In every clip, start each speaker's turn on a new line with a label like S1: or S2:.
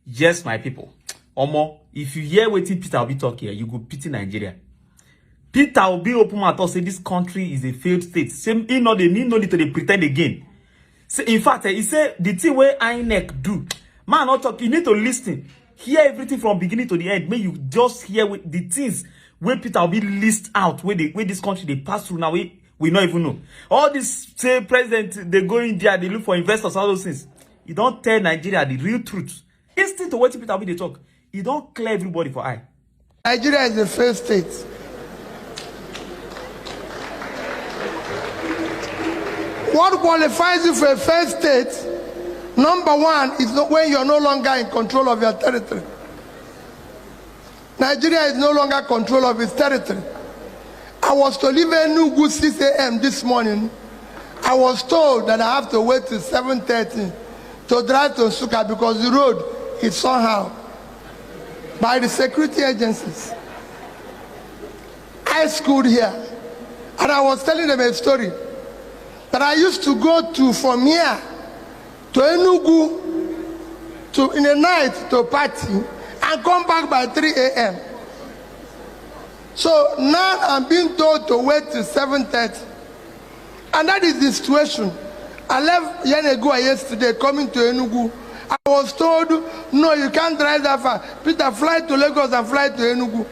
S1: Yes, my people. Omo, if you hear what Peter Obi talk here, you go pity Nigeria. Peter Obi open my talk say this country is a failed state. Same, he no need to pretend again. Say, in fact, he said the thing where INEC do, man, not talk. You need to listen, hear everything from beginning to the end. May you just hear the things where Peter Obi list out where this country they pass through now. We not even know. All this say president they go in there, they look for investors, all those things. You don't tell Nigeria the real truth. Instead to what Peter Obi they talk, you don't clear everybody for eye.
S2: Nigeria is the first state. What qualifies you for a first state? Number one is when you're no longer in control of your territory. Nigeria is no longer control of its territory. I was to leave Enugu 6 a.m. this morning. I was told that I have to wait till 7:30 to drive to Nsukka because the road is somehow by the security agencies. I schooled here, and I was telling them a story that I used to go to from here to Enugu in the night to party and come back by 3 a.m. So now I'm being told to wait till 7:30, and that is the situation. I left Yanegua yesterday coming to Enugu. I was told, no, you can't drive that far. Peter, fly to Lagos and fly to Enugu.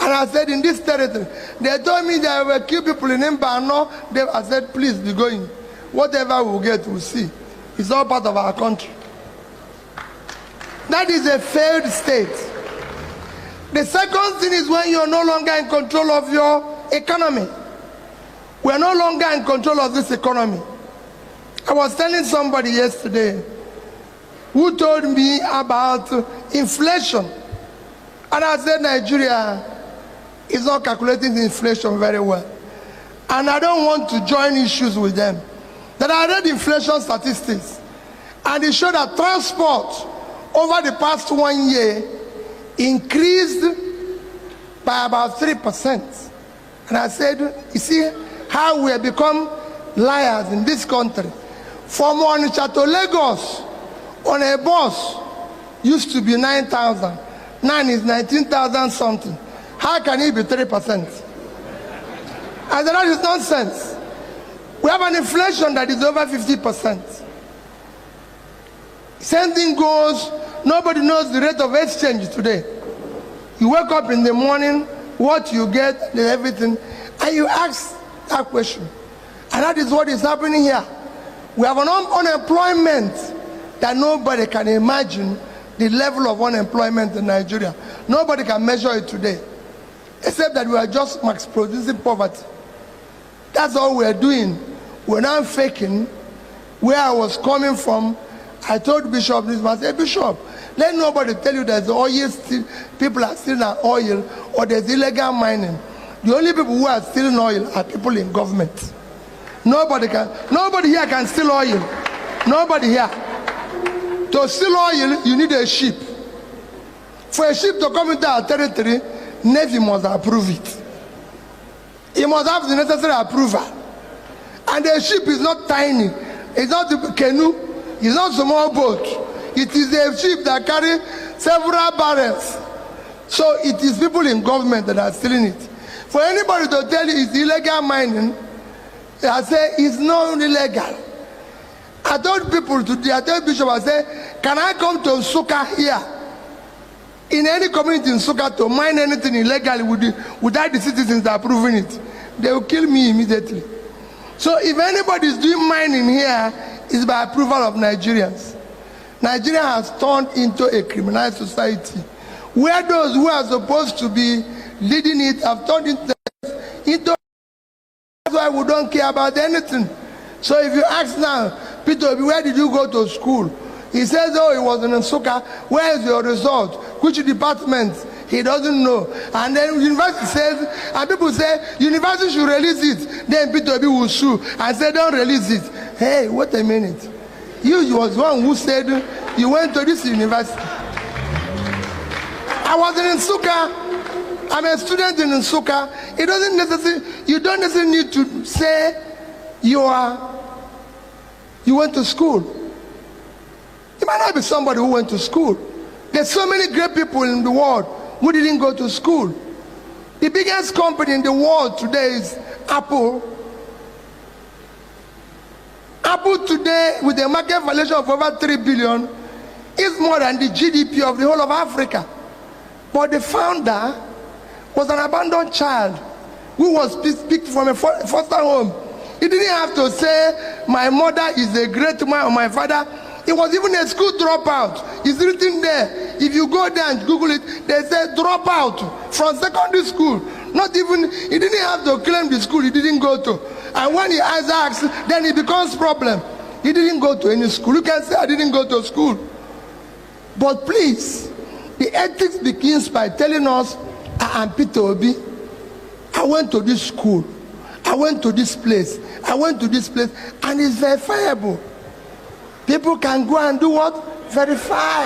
S2: And I said, in this territory, they told me there were few people in Mbano. I said, please be going. Whatever we'll get, we'll see. It's all part of our country. That is a failed state. The second thing is when you're no longer in control of your economy. We're no longer in control of this economy. I was telling somebody yesterday who told me about inflation. And I said Nigeria is not calculating the inflation very well. And I don't want to join issues with them. That I read inflation statistics, and it showed that transport over the past 1 year increased by about 3%. And I said, you see how we have become liars in this country. From Onitsha to Lagos on a bus used to be 9,000. Now it's 19,000 something. How can it be 3%? I said, that is nonsense. We have an inflation that is over 50%. Same thing goes, nobody knows the rate of exchange today. You wake up in the morning, what you get, everything, and you ask that question. And that is what is happening here. We have an unemployment that nobody can imagine the level of unemployment in Nigeria. Nobody can measure it today, except that we are just max producing poverty. That's all we are doing. We're now faking where I was coming from. I told Bishop this, I said, Bishop, let nobody tell you there's oil still, people are stealing oil or there's illegal mining. The only people who are stealing oil are people in government. Nobody here can steal oil. Nobody here. To steal oil, you need a ship. For a ship to come into our territory, Navy must approve it. It must have the necessary approval. And the ship is not tiny. It's not a canoe. It's not a small boat. It is a ship that carries several barrels. So it is people in government that are stealing it. For anybody to tell you it's illegal mining, I say it's not illegal. I told people today, I told Bishop, I said, can I come to Nsukka here? In any community in Nsukka to mine anything illegally without the citizens approving it, they will kill me immediately. So if anybody is doing mining here, it's by approval of Nigerians. Nigeria has turned into a criminalized society where those who are supposed to be leading it have turned into that's why we don't care about anything. So if you ask now, Peter Obi, where did you go to school? He says, oh, he was in Nsukka. Where is your result? Which department? He doesn't know. And then university says, and people say, university should release it. Then Peter Obi will sue and say, don't release it. Hey, wait a minute. You was one who said you went to this university. I was in Nsukka. I'm a student in Nsukka. It doesn't necessarily, you don't necessarily need to say you went to school. It might not be somebody who went to school. There's so many great people in the world who didn't go to school. The biggest company in the world today is Apple. Apple today, with a market valuation of over 3 billion, is more than the GDP of the whole of Africa. But the founder was an abandoned child who was picked from a foster home. He didn't have to say, my mother is a great woman or my father. He was even a school dropout. It's written there. If you go there and Google it, they say dropout from secondary school. Not even, he didn't have to claim the school he didn't go to. And when he asks, then it becomes problem. He didn't go to any school. You can say, I didn't go to school. But please, the ethics begins by telling us, I am Peter Obi. I went to this school. I went to this place. I went to this place. And it's verifiable. People can go and do what? Verify.